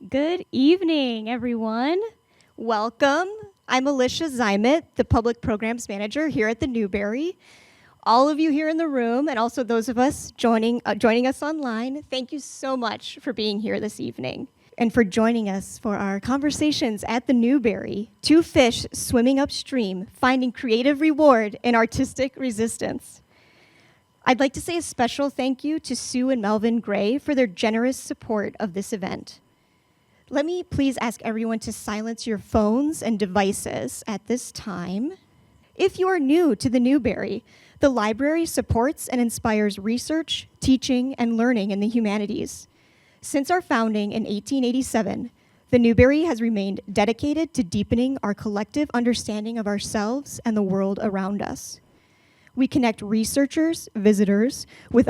Good evening, everyone. Welcome. I'm Alicia Zymet, the Public Programs Manager here at the Newberry. All of you here in the room, and also those of us joining us online, thank you so much for being here this evening and for joining us for our conversations at the Newberry. Two fish swimming upstream, finding creative reward in artistic resistance. I'd like to say a special thank you to Sue and Melvin Gray for their generous support of this event. Let me please ask everyone to silence your phones and devices at this time. If you are new to the Newberry, the library supports and inspires research, teaching, and learning in the humanities. Since our founding in 1887, the Newberry has remained dedicated to deepening our collective understanding of ourselves and the world around us. We connect researchers and visitors with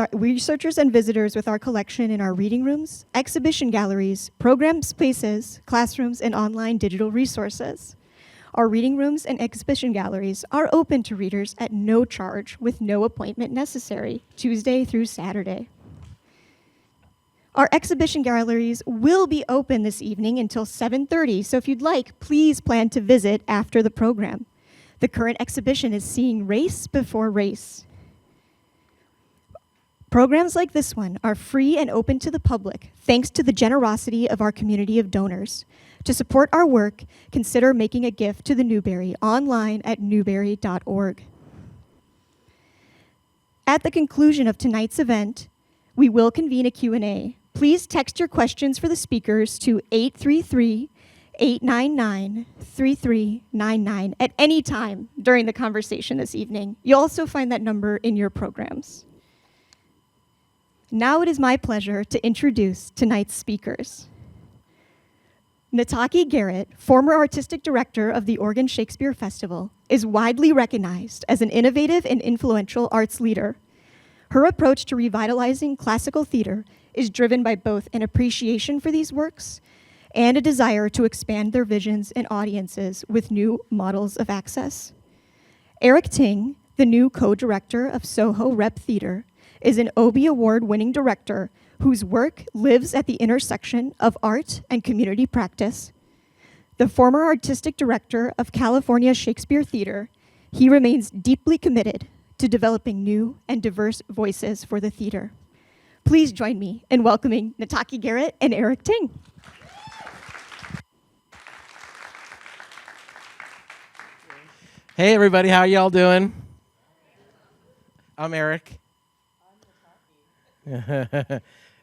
our collection in our reading rooms, exhibition galleries, program spaces, classrooms, and online digital resources. Our reading rooms and exhibition galleries are open to readers at no charge with no appointment necessary, Tuesday through Saturday. Our exhibition galleries will be open this evening until 7:30, so if you'd like, please plan to visit after the program. The current exhibition is Seeing Race Before Race. Programs like this one are free and open to the public, thanks to the generosity of our community of donors. To support our work, consider making a gift to the Newberry online at newberry.org. At the conclusion of tonight's event, we will convene a Q&A. Please text your questions for the speakers to 833-899-3399 at any time during the conversation this evening. You'll also find that number in your programs. Now it is my pleasure to introduce tonight's speakers. Nataki Garrett, former artistic director of the Oregon Shakespeare Festival, is widely recognized as an innovative and influential arts leader. Her approach to revitalizing classical theater is driven by both an appreciation for these works and a desire to expand their visions and audiences with new models of access. Eric Ting, the new co-director of Soho Rep Theater, is an Obie Award-winning director whose work lives at the intersection of art and community practice. The former artistic director of California Shakespeare Theater, he remains deeply committed to developing new and diverse voices for the theater. Please join me in welcoming Nataki Garrett and Eric Ting. Hey everybody, how y'all doing? I'm Eric.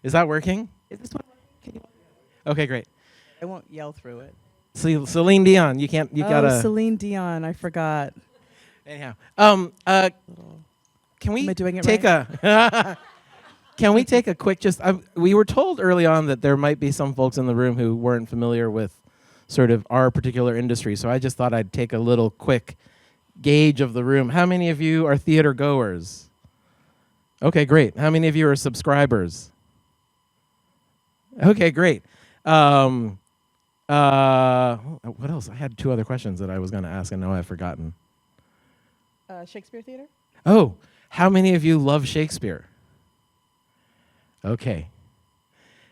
Is that working? Is this one working? Okay, great. I won't yell through it. Celine Dion, you gotta. Celine Dion, I forgot. Anyhow, can we Am I doing it take right? Can we take a quick we were told early on that there might be some folks in the room who weren't familiar with sort of our particular industry, so I just thought I'd take a little quick gauge of the room. How many of you are theater goers? Okay, great. How many of you are subscribers? Okay, great. What else? I had two other questions that I was going to ask, and now I've forgotten. Shakespeare Theater? Oh, how many of you love Shakespeare? Okay.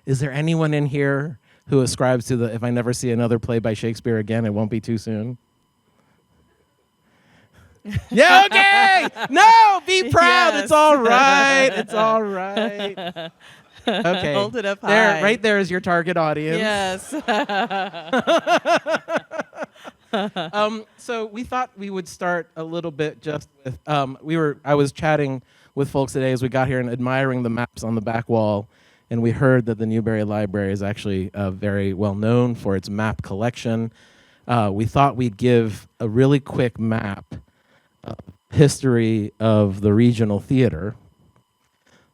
Is there anyone in here who ascribes to the, if I never see another play by Shakespeare again, it won't be too soon? Yeah, okay! No, be proud. Yes. It's all right. It's all right. Okay. Hold it up high. There, right there is your target audience. Yes. So we thought we would start a little bit just with, I was chatting with folks today as we got here and admiring the maps on the back wall, and we heard that the Newberry Library is actually very well known for its map collection. We thought we'd give a really quick map of history of the regional theater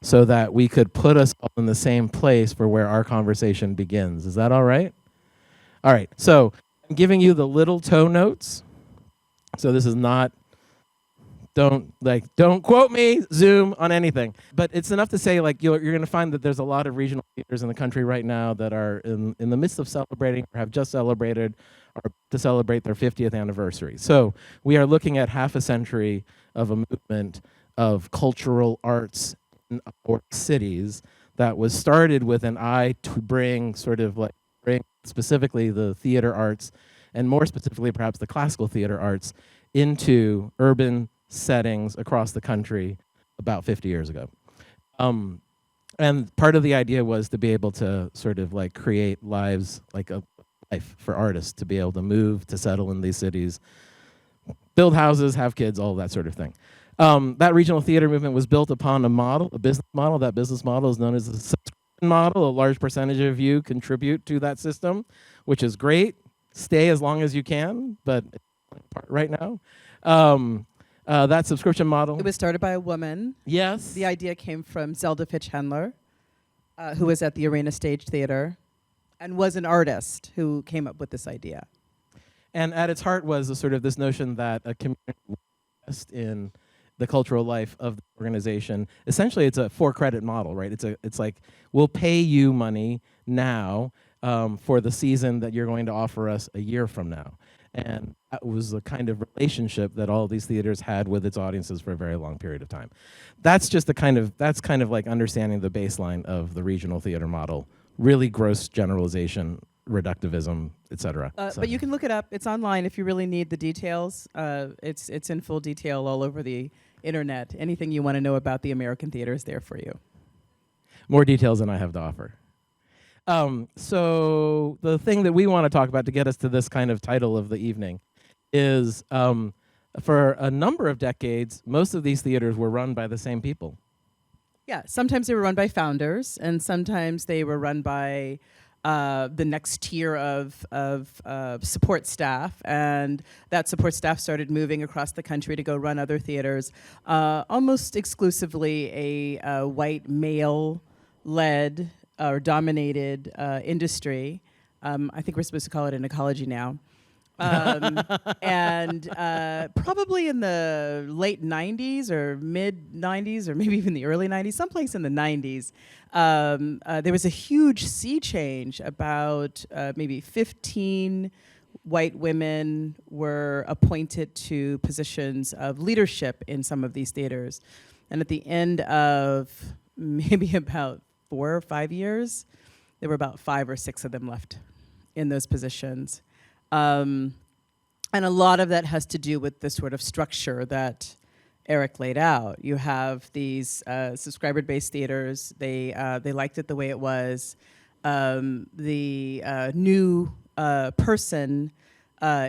so that we could put us all in the same place for where our conversation begins. Is that all right? All right, so I'm giving you the little toe notes. So this is not, don't quote me, Zoom on anything. But it's enough to say, like, you're going to find that there's a lot of regional theaters in the country right now that are in the midst of celebrating or have just celebrated or to celebrate their 50th anniversary. So we are looking at half a century of a movement of cultural arts in our cities that was started with an eye to bring sort of like specifically the theater arts, and more specifically perhaps the classical theater arts, into urban settings across the country about 50 years ago. And part of the idea was to be able to sort of like create lives, like a life for artists to be able to move, to settle in these cities, build houses, have kids, all that sort of thing. That regional theater movement was built upon a business model. That business model is known as the subscription model. A large percentage of you contribute to that system, which is great. Stay as long as you can, but right now. That subscription model. It was started by a woman. Yes. The idea came from Zelda Fitch-Handler, who was at the Arena Stage Theater and was an artist who came up with this idea. And at its heart was a sort of this notion that a community will invest in the cultural life of the organization. Essentially, it's a for-credit model, right? It's like, we'll pay you money now for the season that you're going to offer us a year from now. And that was the kind of relationship that all of these theaters had with its audiences for a very long period of time. That's just that's kind of like understanding the baseline of the regional theater model. Really gross generalization, reductivism, et cetera. But you can look it up. It's online if you really need the details. It's in full detail all over the internet. Anything you want to know about the American theater is there for you. More details than I have to offer. So the thing that we want to talk about to get us to this kind of title of the evening is for a number of decades, most of these theaters were run by the same people. Yeah, sometimes they were run by founders, and sometimes they were run by the next tier of support staff, and that support staff started moving across the country to go run other theaters, almost exclusively a white male-led or dominated industry. I think we're supposed to call it an ecology now. And probably in the late 90s or mid 90s or maybe even the early 90s, someplace in the 90s, there was a huge sea change. About maybe 15 white women were appointed to positions of leadership in some of these theaters. And at the end of maybe about 4 or 5 years, there were about 5 or 6 of them left in those positions. And a lot of that has to do with the sort of structure that Eric laid out. You have these subscriber-based theaters. They liked it the way it was. The new person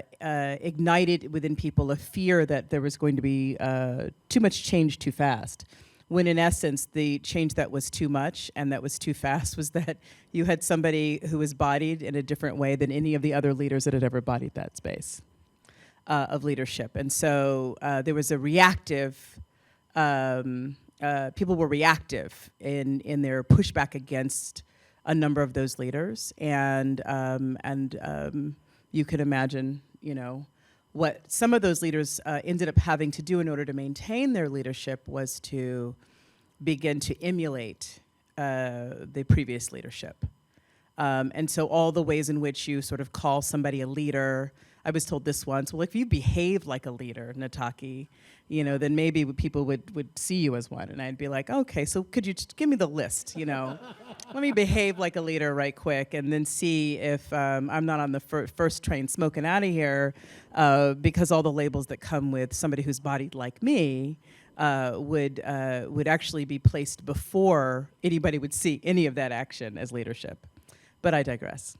ignited within people a fear that there was going to be too much change too fast. When in essence, the change that was too much and that was too fast was that you had somebody who was bodied in a different way than any of the other leaders that had ever bodied that space of leadership. And so there was a reactive, people were reactive in their pushback against a number of those leaders. And you could imagine, you know, what some of those leaders ended up having to do in order to maintain their leadership was to begin to emulate the previous leadership. And so all the ways in which you sort of call somebody a leader, I was told this once, well, if you behave like a leader, Nataki, you know, then maybe people would see you as one. And I'd be like, okay, so could you just give me the list, you know? Let me behave like a leader right quick and then see if I'm not on the first train smoking out of here because all the labels that come with somebody who's bodied like me would actually be placed before anybody would see any of that action as leadership. But I digress.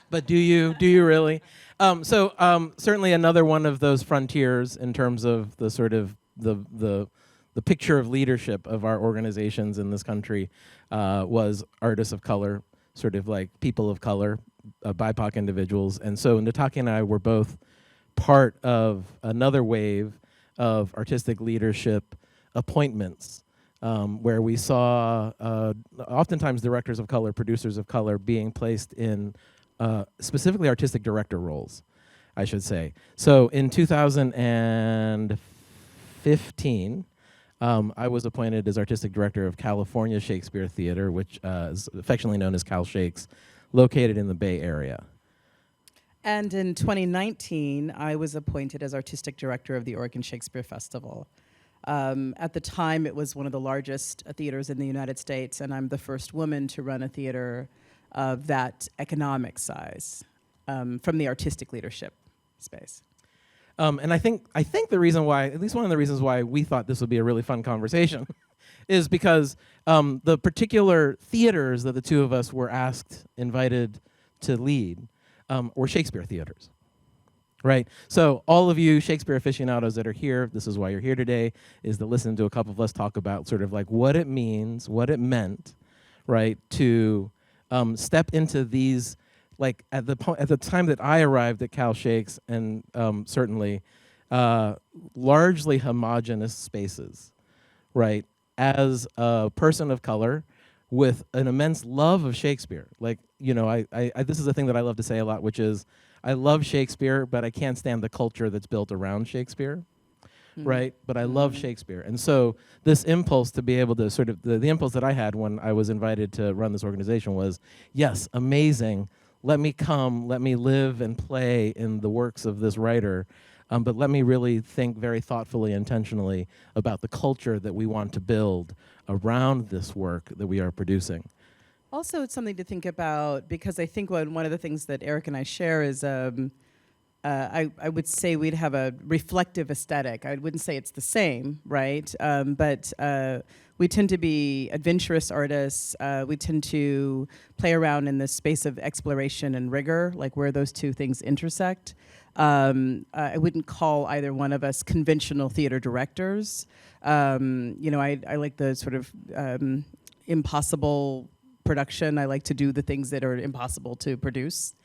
But do you really? Certainly another one of those frontiers in terms of the sort of the picture of leadership of our organizations in this country was artists of color, sort of like people of color, BIPOC individuals. And so Nataki and I were both part of another wave of artistic leadership appointments where we saw oftentimes directors of color, producers of color being placed in specifically artistic director roles, I should say. So in 2015, I was appointed as artistic director of California Shakespeare Theater, which is affectionately known as Cal Shakes, located in the Bay Area. And in 2019, I was appointed as artistic director of the Oregon Shakespeare Festival. At the time, it was one of the largest theaters in the United States, and I'm the first woman to run a theater of that economic size from the artistic leadership space. And I think the reason why, at least one of the reasons why we thought this would be a really fun conversation, is because the particular theaters that the two of us were invited to lead, were Shakespeare theaters. Right? So all of you Shakespeare aficionados that are here, this is why you're here today, is to listen to a couple of us talk about sort of like what it means, what it meant, right, to step into these, like at the time that I arrived at Cal Shakes, and certainly largely homogenous spaces, right, as a person of color with an immense love of Shakespeare. Like, you know, I this is a thing that I love to say a lot, which is, I love Shakespeare, but I can't stand the culture that's built around Shakespeare, right? But I love Shakespeare. And so this impulse to be able to sort of, the impulse that I had when I was invited to run this organization was, yes, amazing, let me come, let me live and play in the works of this writer, but let me really think very thoughtfully, intentionally about the culture that we want to build around this work that we are producing. Also, it's something to think about, because I think one of the things that Eric and I share is, I would say we'd have a reflective aesthetic. I wouldn't say it's the same, right? But we tend to be adventurous artists. We tend to play around in this space of exploration and rigor, like where those two things intersect. I wouldn't call either one of us conventional theater directors. You know, I like the sort of impossible production. I like to do the things that are impossible to produce.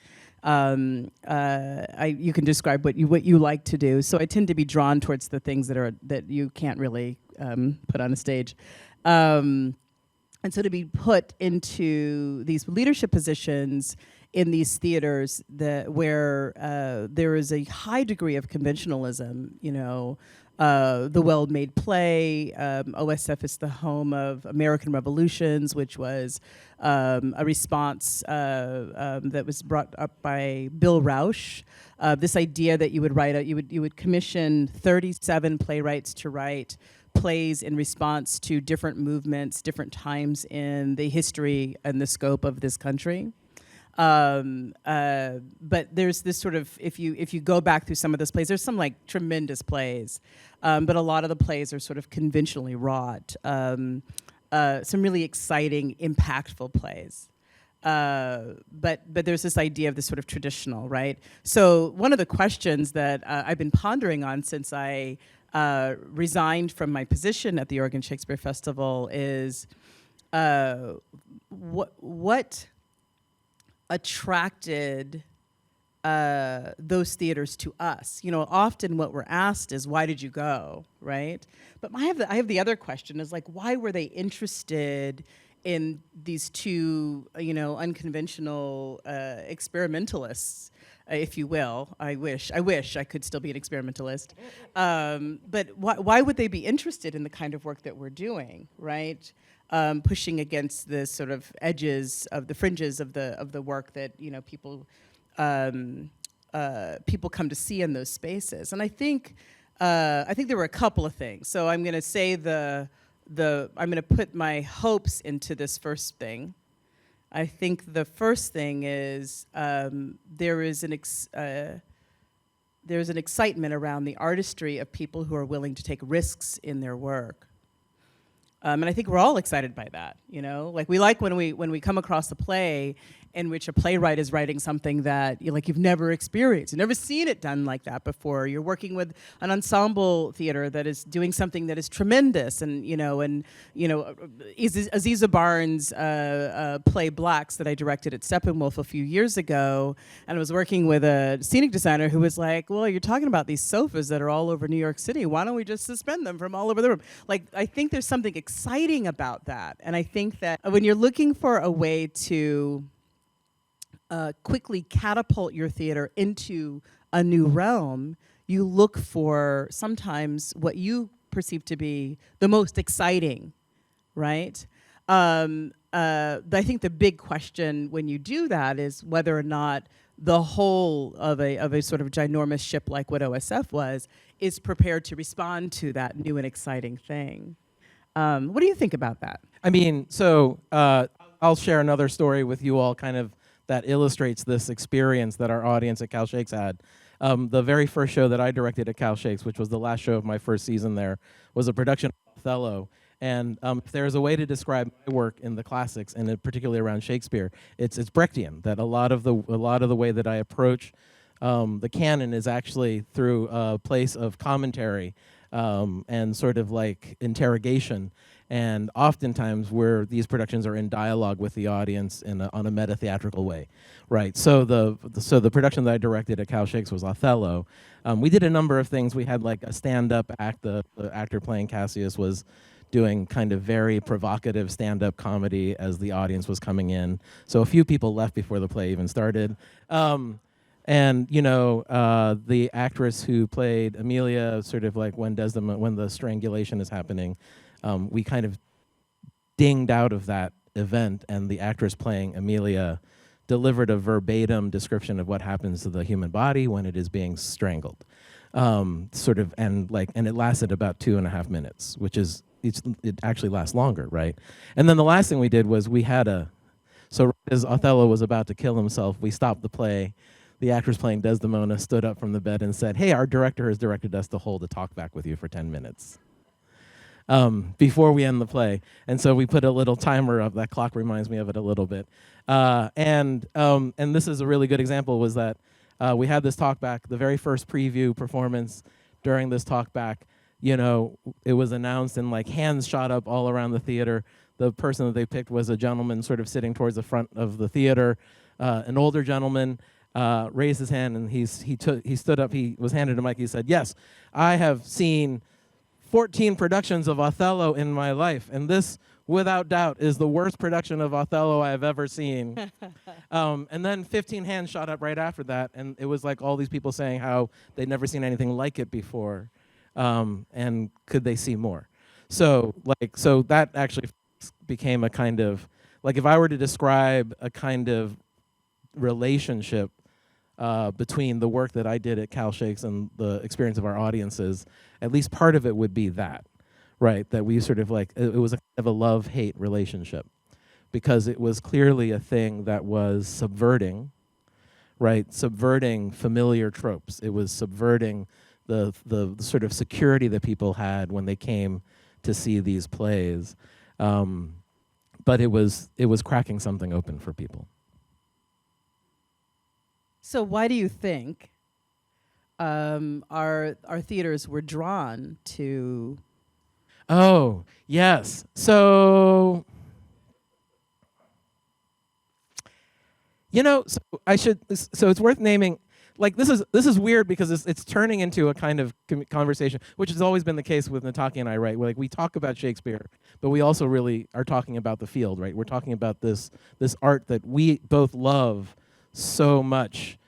You can describe what you like to do. So I tend to be drawn towards the things that you can't really put on a stage. And so to be put into these leadership positions in these theaters where there is a high degree of conventionalism, you know, the well-made play. OSF is the home of American Revolutions, which was a response that was brought up by Bill Rausch. This idea that you would commission 37 playwrights to write plays in response to different movements, different times in the history and the scope of this country. But there's this sort of, if you go back through some of those plays, there's some like tremendous plays, but a lot of the plays are sort of conventionally wrought. Some really exciting, impactful plays. But there's this idea of this sort of traditional, right? So one of the questions that I've been pondering on since I resigned from my position at the Oregon Shakespeare Festival is what attracted those theaters to us. You know, often what we're asked is, why did you go, right? But I have the other question is like, why were they interested in these two, you know, unconventional experimentalists, if you will? I wish I could still be an experimentalist. But why would they be interested in the kind of work that we're doing, right? Pushing against the sort of edges of the fringes of the work that, you know, people come to see in those spaces. And I think there were a couple of things. So I'm going to say I'm going to put my hopes into this first thing. I think the first thing is there's an excitement around the artistry of people who are willing to take risks in their work. And I think we're all excited by that, you know? Like, we like when we come across a play in which a playwright is writing something that you've never experienced, you've never seen it done like that before. You're working with an ensemble theater that is doing something that is tremendous, and Aziza Barnes' play Blacks that I directed at Steppenwolf a few years ago, and I was working with a scenic designer who was like, well, you're talking about these sofas that are all over New York City. Why don't we just suspend them from all over the room? Like, I think there's something exciting about that, and I think that when you're looking for a way to quickly catapult your theater into a new realm, you look for sometimes what you perceive to be the most exciting, right? I think the big question when you do that is whether or not the whole of a sort of ginormous ship like what OSF was is prepared to respond to that new and exciting thing. What do you think about that? I mean, so I'll share another story with you all kind of that illustrates this experience that our audience at Cal Shakes had. The very first show that I directed at Cal Shakes, which was the last show of my first season there, was a production of Othello. And if there's a way to describe my work in the classics, and particularly around Shakespeare, it's Brechtian. That a lot of the way that I approach the canon is actually through a place of commentary and sort of like interrogation. And oftentimes, where these productions are in dialogue with the audience on a meta-theatrical way, right? So the production that I directed at Cal Shakes was Othello. We did a number of things. We had like a stand-up act. The actor playing Cassius was doing kind of very provocative stand-up comedy as the audience was coming in. So a few people left before the play even started. And the actress who played Amelia, sort of like when the strangulation is happening, we kind of dinged out of that event, and the actress playing Amelia delivered a verbatim description of what happens to the human body when it is being strangled. And it lasted about 2.5 minutes, which is it actually lasts longer, right? And then the last thing we did was so as Othello was about to kill himself, we stopped the play. The actress playing Desdemona stood up from the bed and said, "Hey, our director has directed us to hold a talk back with you for 10 minutes before we end the play." And so we put a little timer up. That clock reminds me of it a little bit. And this is a really good example, was that we had this talk back, the very first preview performance during this talk back. It was announced and like hands shot up all around the theater. The person that they picked was a gentleman sort of sitting towards the front of the theater, an older gentleman. Raised his hand and he stood up. He was handed a mic. He said, "Yes, I have seen 14 productions of Othello in my life, and this, without doubt, is the worst production of Othello I have ever seen." And then 15 hands shot up right after that, and it was like all these people saying how they'd never seen anything like it before, and could they see more? So that actually became a kind of, like, if I were to describe a kind of relationship between the work that I did at Cal Shakes and the experience of our audiences, at least part of it would be that, right? That we sort of like, it was a kind of a love-hate relationship, because it was clearly a thing that was subverting, right? Subverting familiar tropes. It was subverting the sort of security that people had when they came to see these plays. But it was cracking something open for people. So why do you think our theaters were drawn to? Oh, yes. So so it's worth naming. Like, this is weird because it's turning into a kind of conversation, which has always been the case with Nataki and I, right? Like, we talk about Shakespeare, but we also really are talking about the field, right? We're talking about this art that we both love so much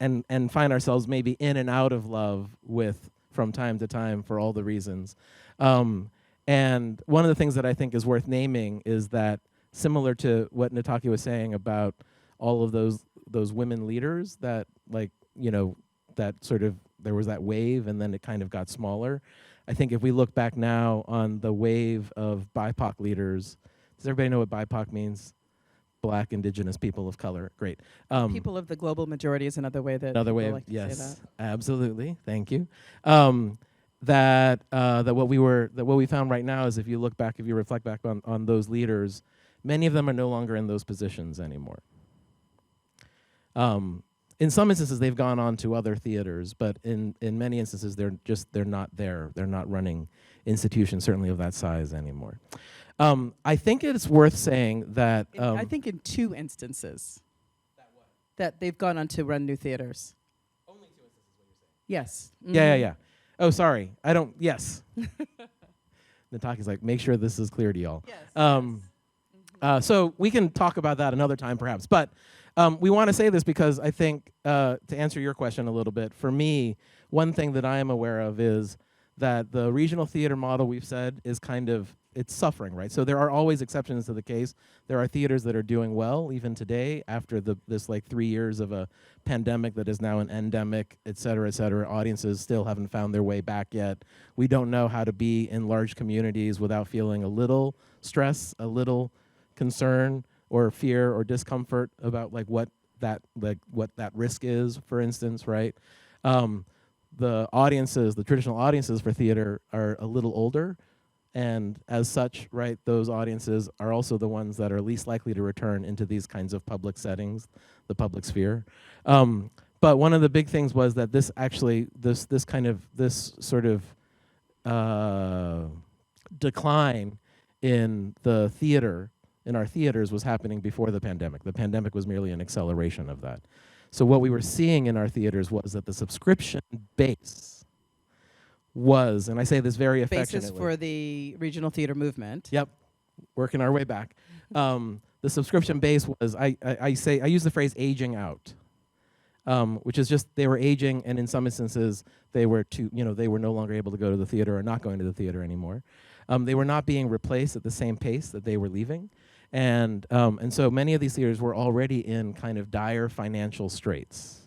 and find ourselves maybe in and out of love with from time to time for all the reasons. And one of the things that I think is worth naming is that, similar to what Nataki was saying about all of those women leaders, that that sort of, there was that wave and then it kind of got smaller. I think if we look back now on the wave of BIPOC leaders, does everybody know what BIPOC means? Black, Indigenous, people of color. Great. People of the global majority is another way that Another way, like to yes, say that. absolutely. Thank you. That what we found right now is, if you reflect back on those leaders, many of them are no longer in those positions anymore. In some instances, they've gone on to other theaters, but in many instances, they're not there. They're not running institutions, certainly of that size anymore. I think it's worth saying that I think in 2 instances that they've gone on to run new theaters. Only 2 instances, what you're saying? Yes. Mm-hmm. Yeah. Oh, sorry. I don't. Yes. Nataki's like, make sure this is clear to y'all. Yes. So we can talk about that another time, perhaps. But we want to say this because I think, to answer your question a little bit, for me, one thing that I am aware of is that the regional theater model, we've said, is kind of, it's suffering, right? So there are always exceptions to the case. There are theaters that are doing well even today after this like 3 years of a pandemic that is now an endemic, et cetera, et cetera. Audiences still haven't found their way back yet. We don't know how to be in large communities without feeling a little stress, a little concern or fear or discomfort about like what that risk is, for instance, right? The audiences, the traditional audiences for theater are a little older. And as such, right, those audiences are also the ones that are least likely to return into these kinds of public settings, the public sphere. But one of the big things was that this actually, this sort of decline in the theater, in our theaters, was happening before the pandemic. The pandemic was merely an acceleration of that. So what we were seeing in our theaters was that the subscription base was, and I say this very affectionately. Basis for the regional theater movement. Yep, working our way back. The subscription base was, I use the phrase aging out, which is just they were aging, and in some instances they were they were no longer able to go to the theater or not going to the theater anymore. They were not being replaced at the same pace that they were leaving, and so many of these theaters were already in kind of dire financial straits.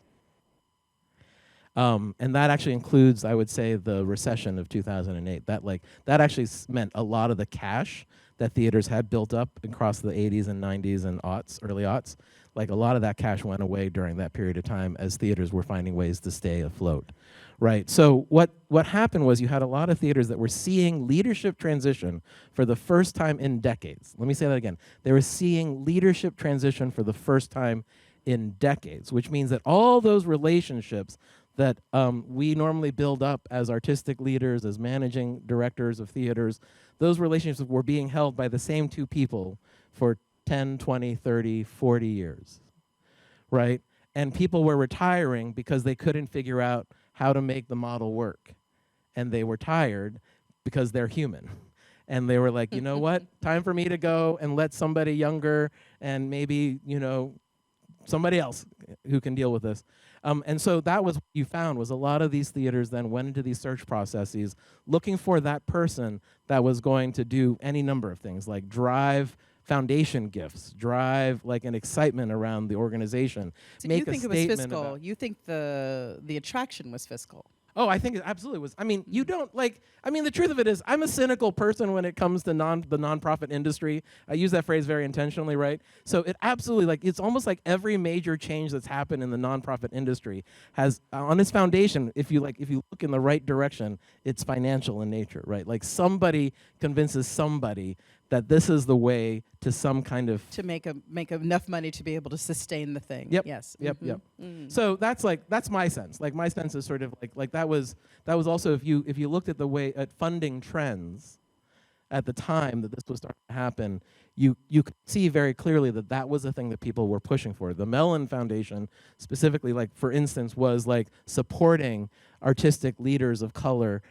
And that actually includes, I would say, the recession of 2008. That actually meant a lot of the cash that theaters had built up across the 80s and 90s and early aughts, like a lot of that cash went away during that period of time as theaters were finding ways to stay afloat, right? So what happened was you had a lot of theaters that were seeing leadership transition for the first time in decades. Let me say that again. They were seeing leadership transition for the first time in decades, which means that all those relationships that we normally build up as artistic leaders, as managing directors of theaters, those relationships were being held by the same two people for 10, 20, 30, 40 years, right? And people were retiring because they couldn't figure out how to make the model work. And they were tired because they're human. And they were like, you know what? Time for me to go and let somebody younger and maybe, somebody else who can deal with this. And so that was what you found, was a lot of these theaters then went into these search processes looking for that person that was going to do any number of things, like drive foundation gifts, drive like an excitement around the organization. So make you think a it was statement fiscal. about, You think the attraction was fiscal. Oh, I think it absolutely was. I mean, the truth of it is, I'm a cynical person when it comes to the nonprofit industry. I use that phrase very intentionally, right? So it absolutely, it's almost like every major change that's happened in the nonprofit industry has, on its foundation, if you look in the right direction, it's financial in nature, right? Like somebody convinces somebody that this is the way to some kind of to make enough money to be able to sustain the thing. Yep. Yes. Yep. Mm-hmm. Yep. Mm. So that's my sense. Like my sense is sort of like that was also if you looked at the way at funding trends at the time that this was starting to happen, you could see very clearly that was the thing that people were pushing for. The Mellon Foundation specifically, like for instance, was like supporting artistic leaders of color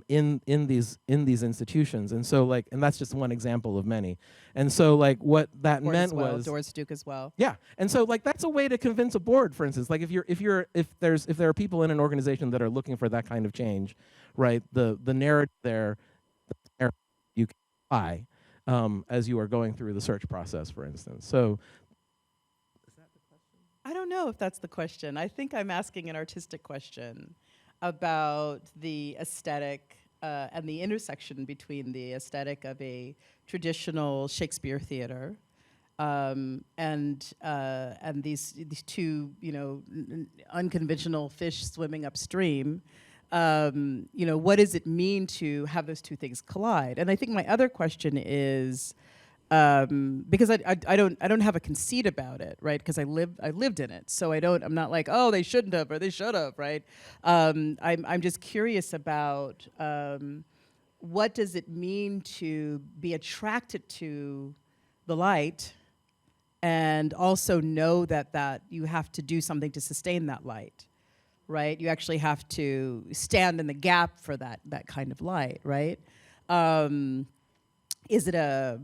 in these institutions, and so and that's just one example of many. And so what that meant was Doris Duke as well. Yeah, and so that's a way to convince a board, for instance. Like if there are people in an organization that are looking for that kind of change, right? The narrative there, you can apply as you are going through the search process, for instance. So. Is that the question? I don't know if that's the question. I think I'm asking an artistic question about the aesthetic and the intersection between the aesthetic of a traditional Shakespeare theater and these two unconventional fish swimming upstream. What does it mean to have those two things collide? And I think my other question is, because I don't have a conceit about it, right? Because I lived in it, so I'm not like, oh, they shouldn't have or they should have, right? I'm just curious about what does it mean to be attracted to the light, and also know that you have to do something to sustain that light, right? You actually have to stand in the gap for that kind of light, right? Is it a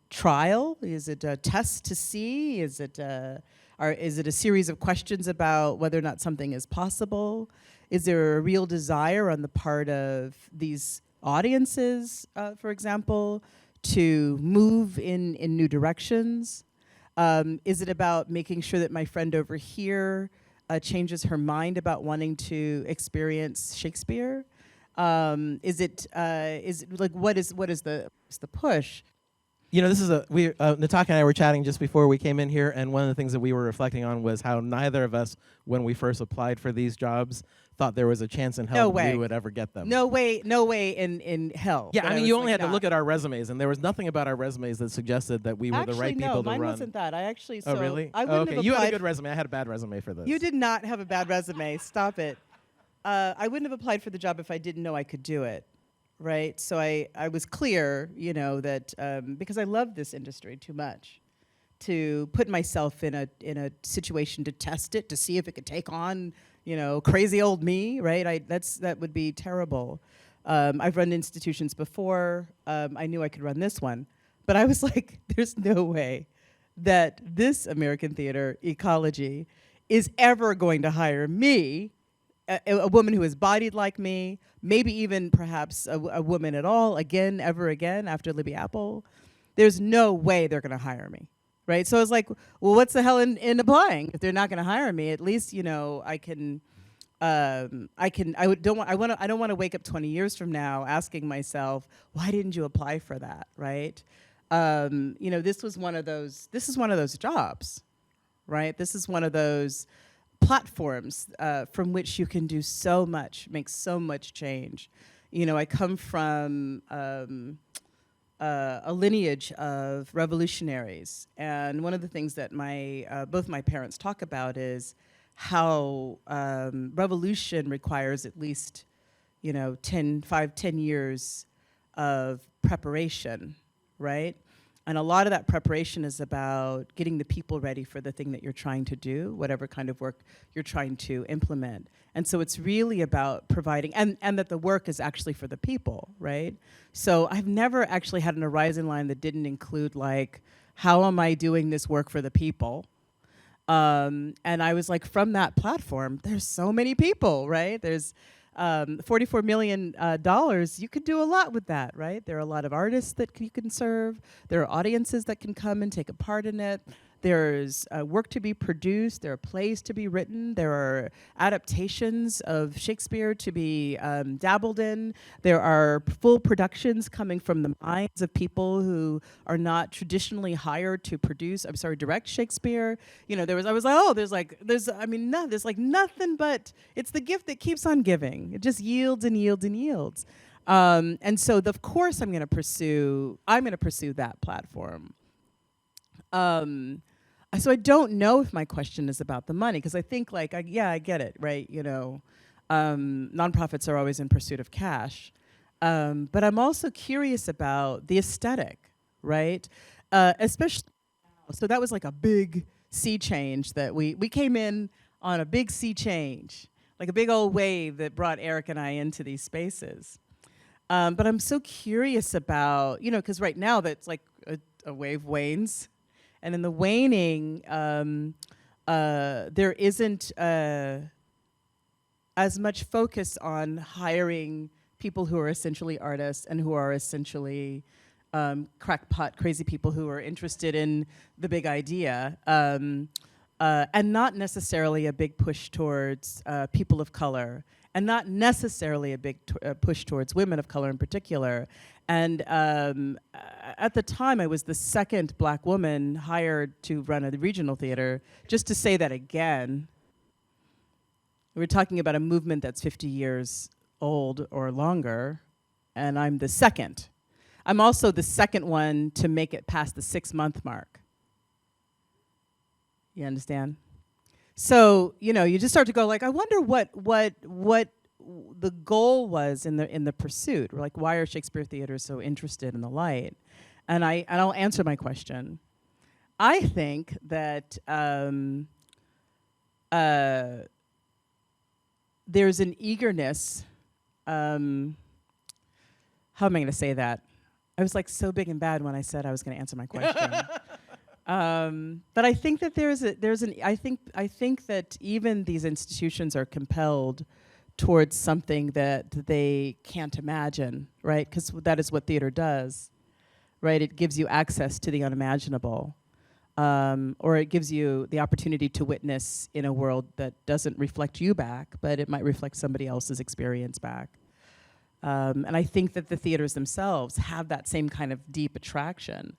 trial? Is it a test to see? Is it a series of questions about whether or not something is possible? Is there a real desire on the part of these audiences, for example, to move in new directions? Is it about making sure that my friend over here changes her mind about wanting to experience Shakespeare? Is it like what is the push? You know, this is Nataki and I were chatting just before we came in here, and one of the things that we were reflecting on was how neither of us, when we first applied for these jobs, thought there was a chance in hell that we would ever get them. No way in hell. Yeah, I mean, you only had to look at our resumes, and there was nothing about our resumes that suggested that we were the right people to run. Mine wasn't that. I actually. Oh, really? I wouldn't have you had a applied. good resume. I had a bad resume for this. You did not have a bad resume. Stop it. I wouldn't have applied for the job if I didn't know I could do it. Right, so I was clear, you know, that because I love this industry too much, to put myself in a situation to test it, to see if it could take on, you know, crazy old me. Right, that would be terrible. I've run institutions before. I knew I could run this one, but I was like, there's no way that this American theater ecology is ever going to hire me. A woman who is bodied like me, maybe even perhaps a woman at all, ever again, after Libby Apple. There's no way they're gonna hire me, right? So I was like, well, what's the hell in applying? If they're not gonna hire me, at least, you know, I don't want to wake up 20 years from now asking myself, why didn't you apply for that, right? You know, this is one of those jobs, right? This is one of those platforms from which you can do so much, make so much change. You know, I come from a lineage of revolutionaries, and one of the things that both my parents talk about is how revolution requires at least, you know, 10 years of preparation, right? And a lot of that preparation is about getting the people ready for the thing that you're trying to do, whatever kind of work you're trying to implement. And so it's really about providing, and that the work is actually for the people, right? So I've never actually had an horizon line that didn't include, like, how am I doing this work for the people? And I was like, from that platform, there's so many people, right? There's $44 million, you could do a lot with that, right? There are a lot of artists that you can serve. There are audiences that can come and take a part in it. There's work to be produced. There are plays to be written. There are adaptations of Shakespeare to be dabbled in. There are full productions coming from the minds of people who are not traditionally hired to direct Shakespeare. You know, I was like, there's like nothing but, it's the gift that keeps on giving. It just yields and yields and yields. And so of course I'm gonna pursue that platform. So I don't know if my question is about the money, because I think, like, I get it, right? You know, nonprofits are always in pursuit of cash, but I'm also curious about the aesthetic, right? Especially, so that was like a big sea change that we came in on, a big sea change, like a big old wave that brought Eric and I into these spaces. But I'm so curious about, you know, because right now that's like a wave wanes. And in the waning, there isn't as much focus on hiring people who are essentially artists and who are essentially crackpot, crazy people who are interested in the big idea, and not necessarily a big push towards people of color, and not necessarily a big push towards women of color in particular. And at the time, I was the second Black woman hired to run a regional theater. Just to say that again, we're talking about a movement that's 50 years old or longer, and I'm the second. I'm also the second one to make it past the 6-month mark. You understand? So, you know, you just start to go like, I wonder what the goal was in the pursuit. We're like, why are Shakespeare theaters so interested in the light? And I'll answer my question. I think that there's an eagerness. How am I going to say that? I was like so big and bad when I said I was going to answer my question. But I think that I think that even these institutions are compelled towards something that they can't imagine, right? Because that is what theater does, right? It gives you access to the unimaginable, or it gives you the opportunity to witness in a world that doesn't reflect you back, but it might reflect somebody else's experience back. And I think that the theaters themselves have that same kind of deep attraction.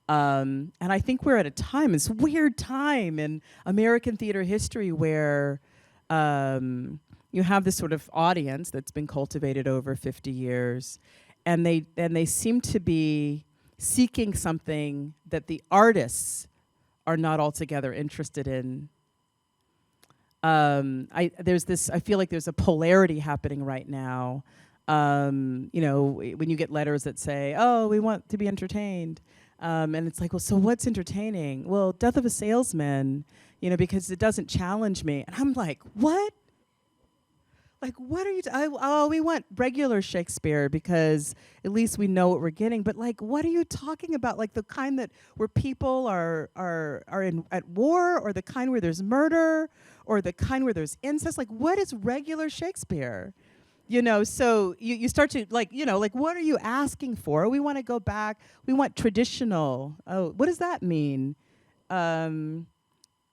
And I think we're at a time, this weird time in American theater history where you have this sort of audience that's been cultivated over 50 years, and they seem to be seeking something that the artists are not altogether interested in. I feel like there's a polarity happening right now. When you get letters that say, "Oh, we want to be entertained," and it's like, well, so what's entertaining? Well, Death of a Salesman, because it doesn't challenge me. And I'm like, what? Like, what are you? We want regular Shakespeare because at least we know what we're getting. But like, what are you talking about? Like the kind where people are at war, or the kind where there's murder, or the kind where there's incest? Like, what is regular Shakespeare? So you start to like what are you asking for? We want to go back. We want traditional. Oh, what does that mean?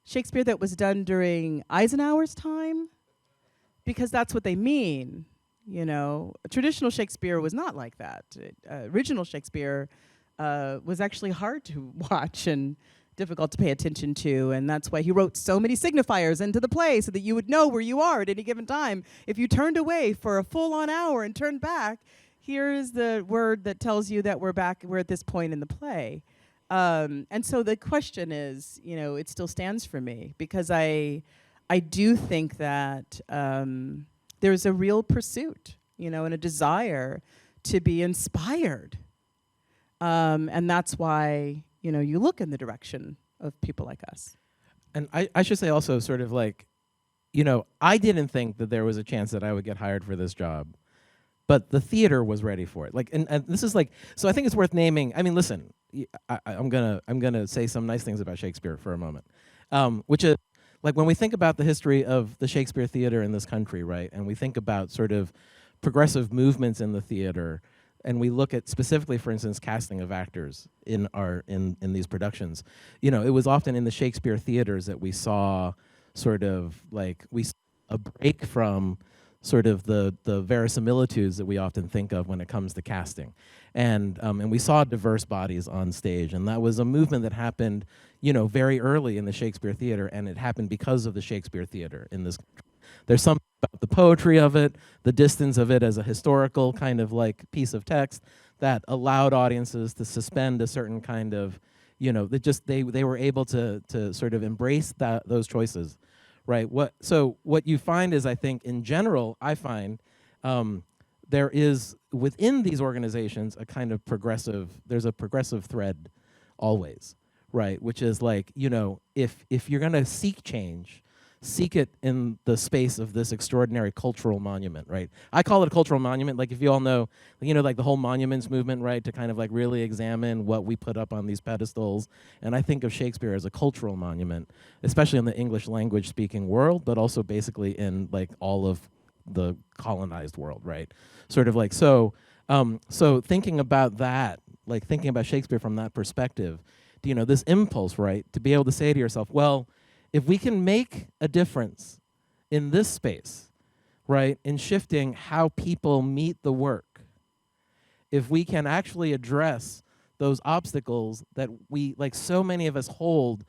Shakespeare that was done during Eisenhower's time? Because that's what they mean, Traditional Shakespeare was not like that. Original Shakespeare was actually hard to watch and difficult to pay attention to, and that's why he wrote so many signifiers into the play so that you would know where you are at any given time. If you turned away for a full-on hour and turned back, here is the word that tells you that we're at this point in the play. And so the question is, it still stands for me, because I do think that there's a real pursuit, and a desire to be inspired. And that's why, you look in the direction of people like us. And I should say also sort of like, I didn't think that there was a chance that I would get hired for this job, but the theater was ready for it. Like, and this is like, so I think it's worth naming. I mean, listen, I'm gonna say some nice things about Shakespeare for a moment, which is, like, when we think about the history of the Shakespeare Theater in this country, right, and we think about sort of progressive movements in the theater, and we look at specifically, for instance, casting of actors in these productions, it was often in the Shakespeare theaters that we saw sort of like a break from sort of the verisimilitudes that we often think of when it comes to casting. And we saw diverse bodies on stage, and that was a movement that happened, very early in the Shakespeare Theater, and it happened because of the Shakespeare Theater in this country. There's something about the poetry of it, the distance of it as a historical kind of like piece of text that allowed audiences to suspend a certain kind of, they were able to sort of embrace those choices, right? So what you find is, I think in general, there is within these organizations a kind of there's a progressive thread always, right? Which is like, if you're gonna seek change, seek it in the space of this extraordinary cultural monument, right? I call it a cultural monument, like if you all know, like the whole monuments movement, right? To kind of like really examine what we put up on these pedestals. And I think of Shakespeare as a cultural monument, especially in the English language speaking world, but also basically in like all of the colonized world, right? Sort of like, so thinking about that, like thinking about Shakespeare from that perspective, this impulse, right? To be able to say to yourself, well, if we can make a difference in this space, right, in shifting how people meet the work, if we can actually address those obstacles that we, like so many of us hold,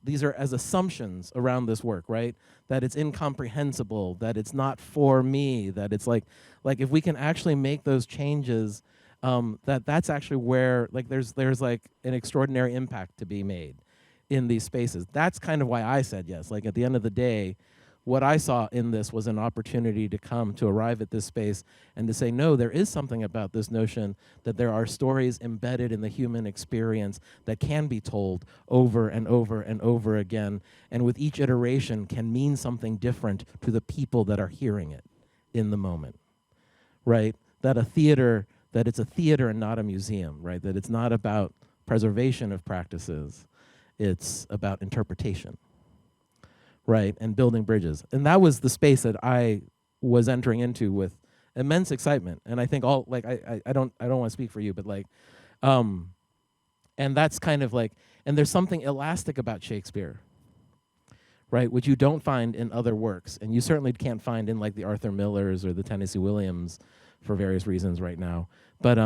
these are as assumptions around this work, right, that it's incomprehensible, that it's not for me, that it's like if we can actually make those changes, that's actually where like there's like an extraordinary impact to be made in these spaces. That's kind of why I said yes. Like at the end of the day, what I saw in this was an opportunity to arrive at this space and to say, no, there is something about this notion that there are stories embedded in the human experience that can be told over and over and over again, and with each iteration can mean something different to the people that are hearing it in the moment, right? That it's a theater and not a museum, right? That it's not about preservation of practices, it's about interpretation, right? And building bridges. And that was the space that I was entering into with immense excitement. And I think all like I don't want to speak for you, but like, and that's kind of like, and there's something elastic about Shakespeare, right, which you don't find in other works, and you certainly can't find in like the Arthur Millers or the Tennessee Williams for various reasons right now. But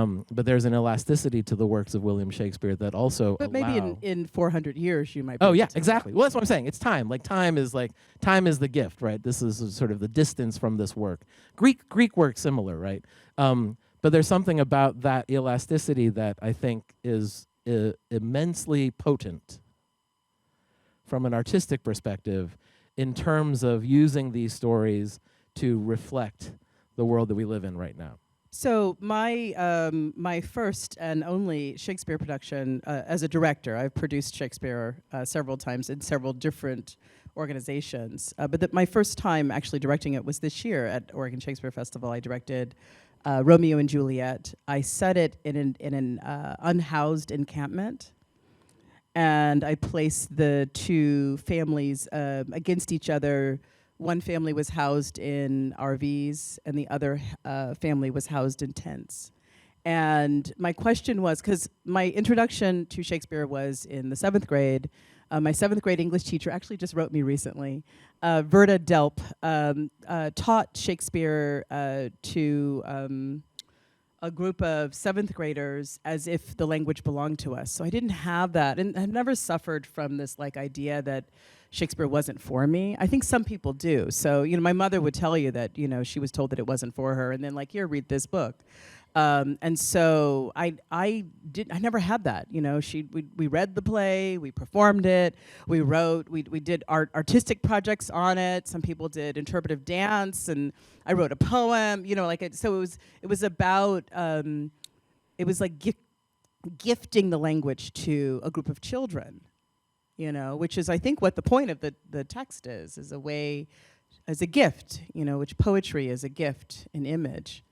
there's an elasticity to the works of William Shakespeare that also But maybe in 400 years you might be oh able yeah, to exactly. Well, that's what I'm saying. It's time. Like time is the gift, right? This is sort of the distance from this work. Greek work similar, right? But there's something about that elasticity that I think is immensely potent from an artistic perspective in terms of using these stories to reflect the world that we live in right now. So my first and only Shakespeare production as a director, I've produced Shakespeare several times in several different organizations, but my first time actually directing it was this year at Oregon Shakespeare Festival. I directed Romeo and Juliet. I set it in an unhoused encampment, and I placed the two families against each other. One family was housed in RVs, and the other family was housed in tents. And my question was, because my introduction to Shakespeare was in the 7th grade, my 7th grade English teacher actually just wrote me recently. Verda Delp taught Shakespeare to a group of 7th graders as if the language belonged to us. So I didn't have that, and I've never suffered from this like idea that Shakespeare wasn't for me. I think some people do. So, my mother would tell you that, she was told that it wasn't for her, and then like, here, read this book. And so I never had that. We read the play, we performed it, we wrote, we did artistic projects on it. Some people did interpretive dance, and I wrote a poem. So it was about it was like gifting the language to a group of children. Which is, I think, what the point of the text is a way, as a gift, which poetry is a gift, an image.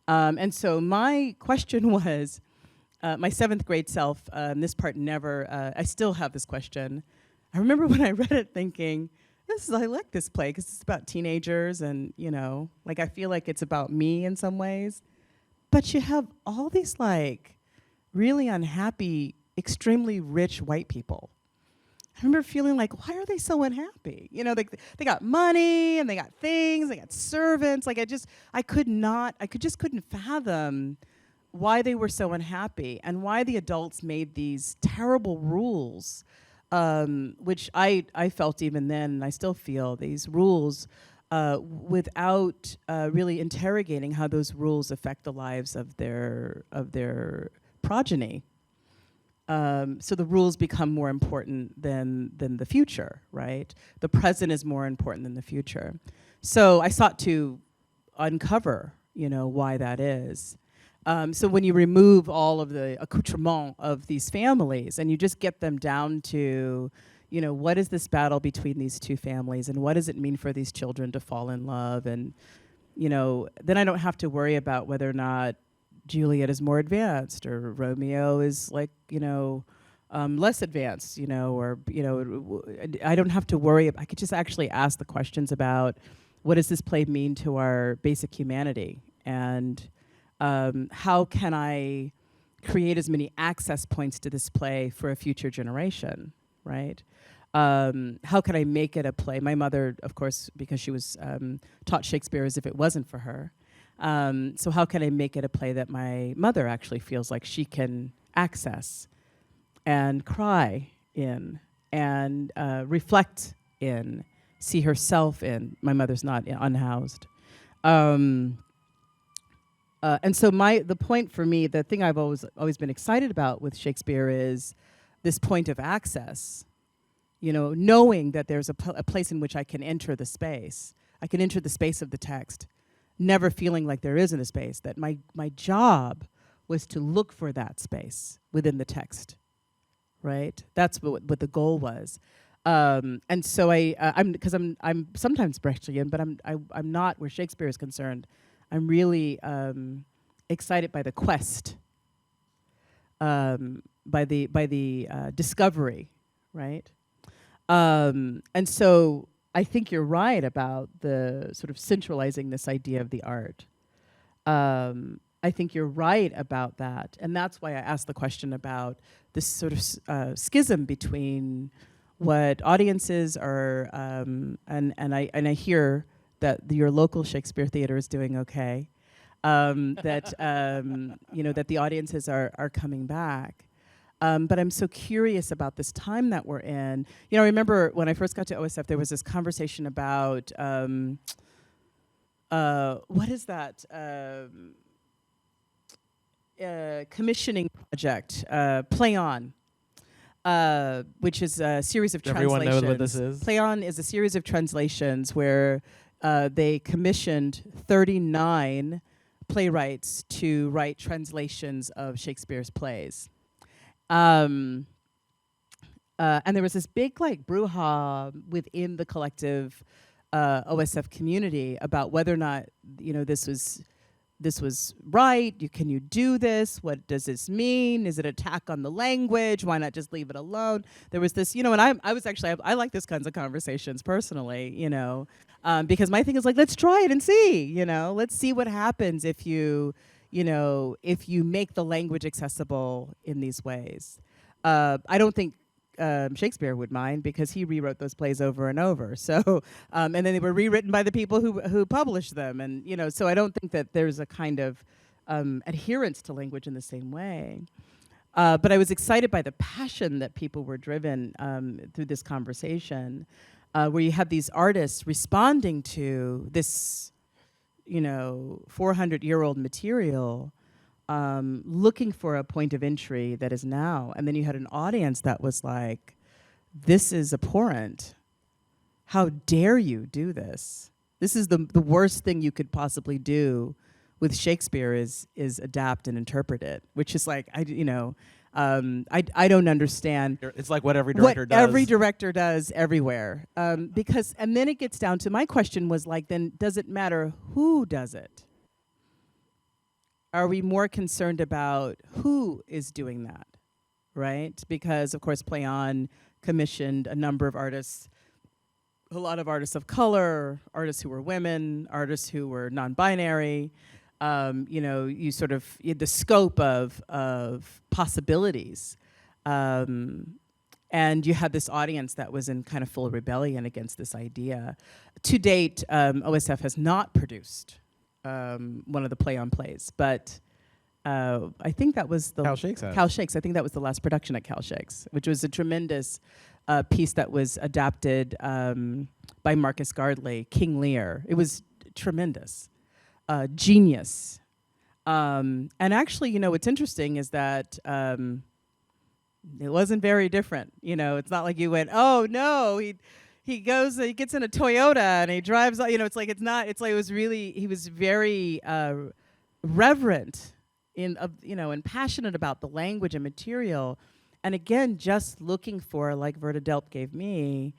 And so my question was, my 7th grade self, this part never, I still have this question. I remember when I read it thinking, I like this play because it's about teenagers and, I feel like it's about me in some ways. But you have all these really unhappy, extremely rich white people. I remember feeling like, why are they so unhappy? They got money and they got things, they got servants. I just couldn't fathom why they were so unhappy and why the adults made these terrible rules, which I felt even then, and I still feel these rules without really interrogating how those rules affect the lives of their progeny. So the rules become more important than the future, right? The present is more important than the future. So I sought to uncover, why that is. So when you remove all of the accoutrement of these families and you just get them down to, what is this battle between these two families and what does it mean for these children to fall in love? And, then I don't have to worry about whether or not Juliet is more advanced or Romeo is less advanced, or, I don't have to worry. I could just actually ask the questions about what does this play mean to our basic humanity, and how can I create as many access points to this play for a future generation, right? How can I make it a play? My mother, of course, because she was taught Shakespeare as if it wasn't for her. So how can I make it a play that my mother actually feels like she can access and cry in and reflect in, see herself in? My mother's not unhoused. And so the point for me, the thing I've always been excited about with Shakespeare is this point of access, knowing that there's a place in which I can enter the space. I can enter the space of the text, never feeling like there isn't a space, that my job was to look for that space within the text, right? That's what the goal was. And so I'm sometimes Brechtian, but I'm not where Shakespeare is concerned. I'm really excited by the quest, by the discovery, right? And so I think you're right about the sort of centralizing this idea of the art. I think you're right about that. And that's why I asked the question about this sort of schism between what audiences are, and I hear that your local Shakespeare Theater is doing okay, that, that the audiences are coming back. But I'm so curious about this time that we're in. I remember when I first got to OSF, there was this conversation about, what is that? Commissioning project, Play On, which is a series of translations. Everyone knows what this is? Play On is a series of translations where they commissioned 39 playwrights to write translations of Shakespeare's plays. And there was this big brouhaha within the collective OSF community about whether or not this was right. Can you do this? What does this mean? Is it an attack on the language? Why not just leave it alone? There was this, and I like this kinds of conversations personally, because my thing is let's try it and see, let's see what happens if you make the language accessible in these ways. I don't think Shakespeare would mind because he rewrote those plays over and over. So, and then they were rewritten by the people who published them. And, so I don't think that there's a kind of adherence to language in the same way. But I was excited by the passion that people were driven through this conversation, where you have these artists responding to this, 400-year-old material, looking for a point of entry that is now. And then you had an audience that was like, this is abhorrent. How dare you do this? This is the worst thing you could possibly do with Shakespeare is adapt and interpret it, which is I don't understand. It's like what every director does. Every director does everywhere. Because, and then it gets down to my question was then does it matter who does it? Are we more concerned about who is doing that, right? Because, of course, Play On commissioned a number of artists, a lot of artists of color, artists who were women, artists who were non-binary. You sort of, the scope of possibilities. And you had this audience that was in kind of full rebellion against this idea. To date, OSF has not produced one of the Play On plays, but I think that was the Cal Shakes has. Cal Shakes. I think that was the last production at Cal Shakes, which was a tremendous piece that was adapted by Marcus Gardley, King Lear. It was tremendous, genius. And actually, what's interesting is that it wasn't very different. It's not like you went, oh no, he gets in a Toyota and he drives, it was really, he was very reverent and passionate about the language and material. And again, just looking for, like Verda Delp gave me,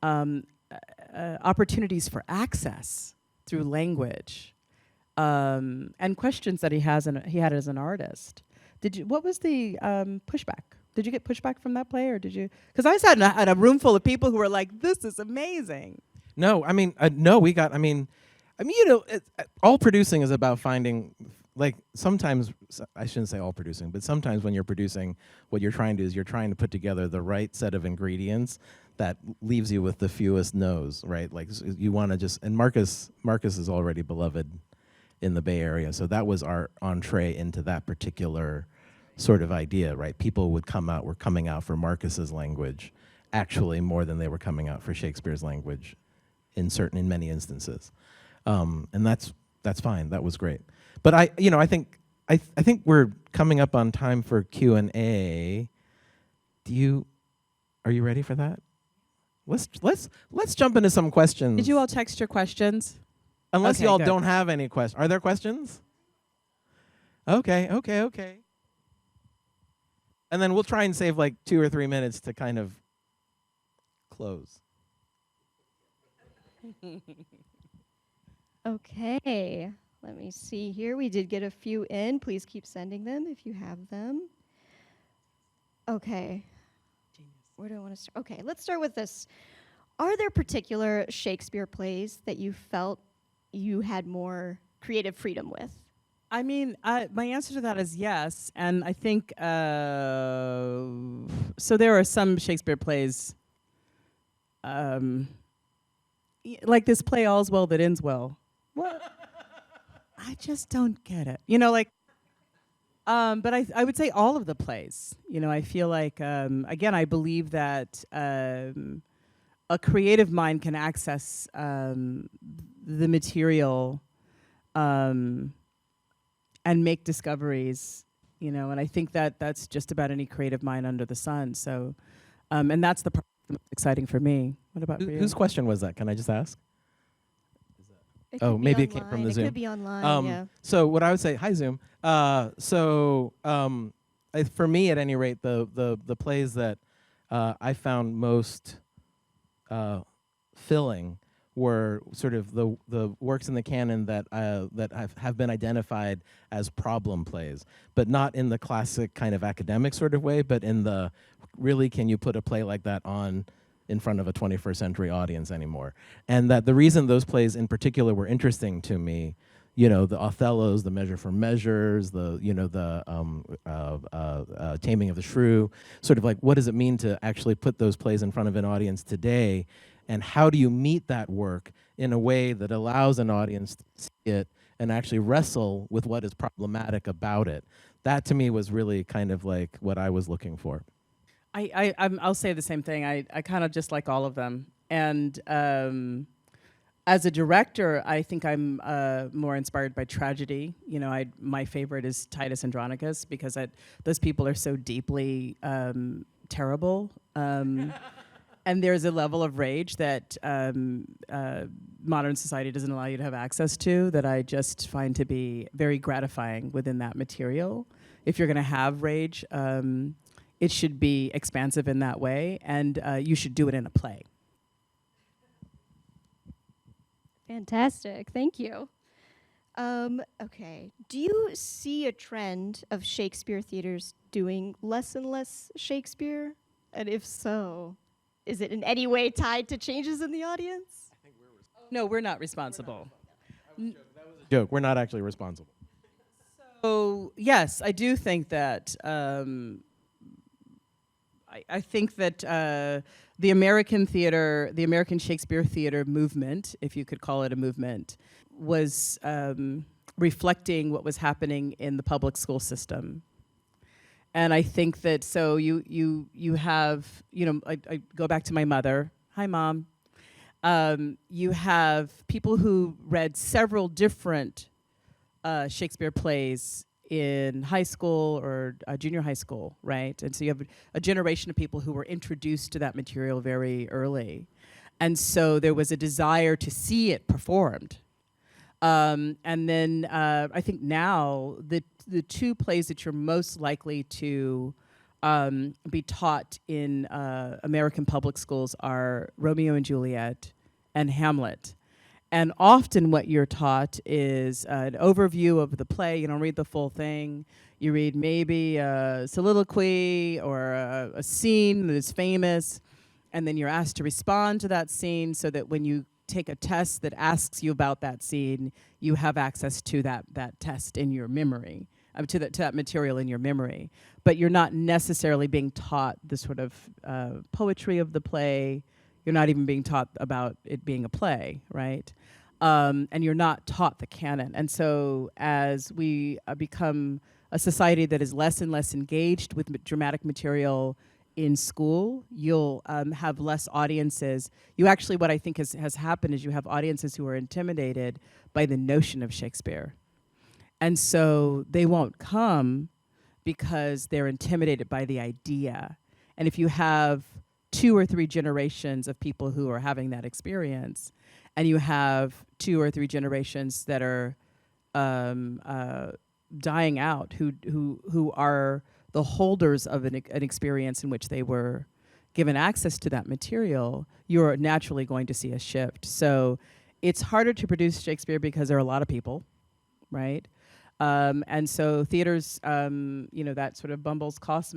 opportunities for access through language, and questions that he had as an artist. What was the pushback? Did you get pushback from that play, or did you? Because I sat in a room full of people who were like, "This is amazing." No, no, we got. All producing is about finding. Sometimes, I shouldn't say all producing, but sometimes when you're producing, what you're trying to do is you're trying to put together the right set of ingredients that leaves you with the fewest no's, right? You want to just, and Marcus is already beloved in the Bay Area, so that was our entree into that particular sort of idea, right? People were coming out for Marcus's language, actually more than they were coming out for Shakespeare's language, in many instances, and that's fine. That was great. But I think we're coming up on time for Q&A. Are you ready for that? Let's jump into some questions. Did you all text your questions? Unless Okay, y'all good. don't have any questions. Are there questions? Okay. And then we'll try and save 2 or 3 minutes to kind of close. Okay, let me see here. We did get a few in. Please keep sending them if you have them. Okay. Where do I want to start? Okay, let's start with this. Are there particular Shakespeare plays that you felt you had more creative freedom with? I mean, my answer to that is yes, and I think so. There are some Shakespeare plays, like this play "All's Well That Ends Well." What? I just don't get it. You know, like. But I would say all of the plays. You know, I feel like again, I believe that a creative mind can access the material. And make discoveries, you know, and I think that that's just about any creative mind under the sun. So, and that's the part that's exciting for me. What about for you? Whose question was that? Can I just ask? It Oh, could be maybe it came from online. the Zoom. It could be online, yeah. So what I would say, hi Zoom. For me, at any rate, the plays that I found most filling were sort of the works in the canon that have been identified as problem plays, but not in the classic kind of academic sort of way, but in the really, can you put a play like that on in front of a 21st century audience anymore? And that the reason those plays in particular were interesting to me, you know, the Othellos, the Measure for Measures, the, you know, the Taming of the Shrew, sort of like, what does it mean to actually put those plays in front of an audience today? And how do you meet that work in a way that allows an audience to see it and actually wrestle with what is problematic about it? That to me was really kind of like what I was looking for. I'll say the same thing. I kind of just like all of them. And as a director, I think I'm more inspired by tragedy. You know, my favorite is Titus Andronicus because those people are so deeply terrible. And there's a level of rage that modern society doesn't allow you to have access to that I just find to be very gratifying within that material. If you're going to have rage, it should be expansive in that way, and you should do it in a play. Fantastic, thank you. Okay, do you see a trend of Shakespeare theaters doing less and less Shakespeare? And if so, is it in any way tied to changes in the audience? No, we're not responsible. Joke, we're not actually responsible. So yes, I do think that I think that the American theater, the American Shakespeare Theater movement, if you could call it a movement, was reflecting what was happening in the public school system. And I think that so you have, you know, I go back to my mother. Hi, Mom. You have people who read several different Shakespeare plays in high school or junior high school, right? And so you have a generation of people who were introduced to that material very early. And so there was a desire to see it performed. And then I think now the two plays that you're most likely to be taught in American public schools are Romeo and Juliet and Hamlet. And often what you're taught is an overview of the play. You don't read the full thing. You read maybe a soliloquy or a scene that is famous, and then you're asked to respond to that scene so that when you take a test that asks you about that scene, you have access to that test in your memory, to that material in your memory. But you're not necessarily being taught the sort of poetry of the play. You're not even being taught about it being a play, right? And you're not taught the canon. And so as we become a society that is less and less engaged with dramatic material in school, you'll have less audiences. You actually, what I think has happened is you have audiences who are intimidated by the notion of Shakespeare. And so they won't come because they're intimidated by the idea. And if you have 2 or 3 generations of people who are having that experience, and you have 2 or 3 generations that are dying out, who are the holders of an experience in which they were given access to that material, you're naturally going to see a shift. So it's harder to produce Shakespeare because there are a lot of people, right? And so theaters, that sort of Bumble's cost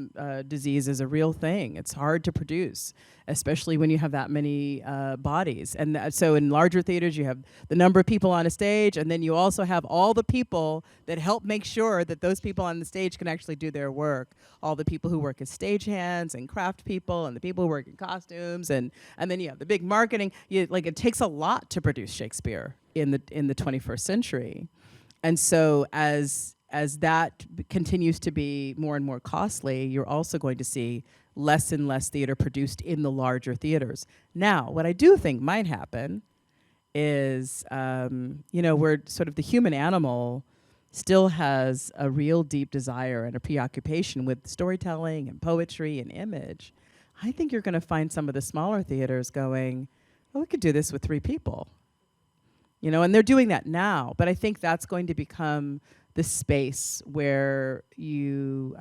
disease is a real thing. It's hard to produce, especially when you have that many bodies. And so in larger theaters, you have the number of people on a stage, and then you also have all the people that help make sure that those people on the stage can actually do their work. All the people who work as stagehands and craft people, and the people who work in costumes, and then you have the big marketing. It takes a lot to produce Shakespeare in the 21st century. And so as that continues to be more and more costly, you're also going to see less and less theater produced in the larger theaters. Now, what I do think might happen is, where sort of the human animal still has a real deep desire and a preoccupation with storytelling and poetry and image. I think you're going to find some of the smaller theaters going, oh, we could do this with 3 people. And they're doing that now, but I think that's going to become the space where you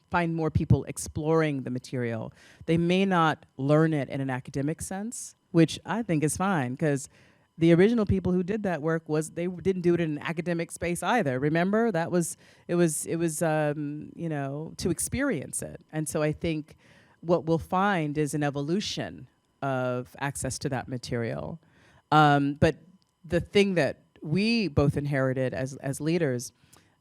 find more people exploring the material. They may not learn it in an academic sense, which I think is fine, because the original people who did that work they didn't do it in an academic space either. Remember, it was to experience it. And so I think what we'll find is an evolution of access to that material, but the thing that we both inherited as leaders,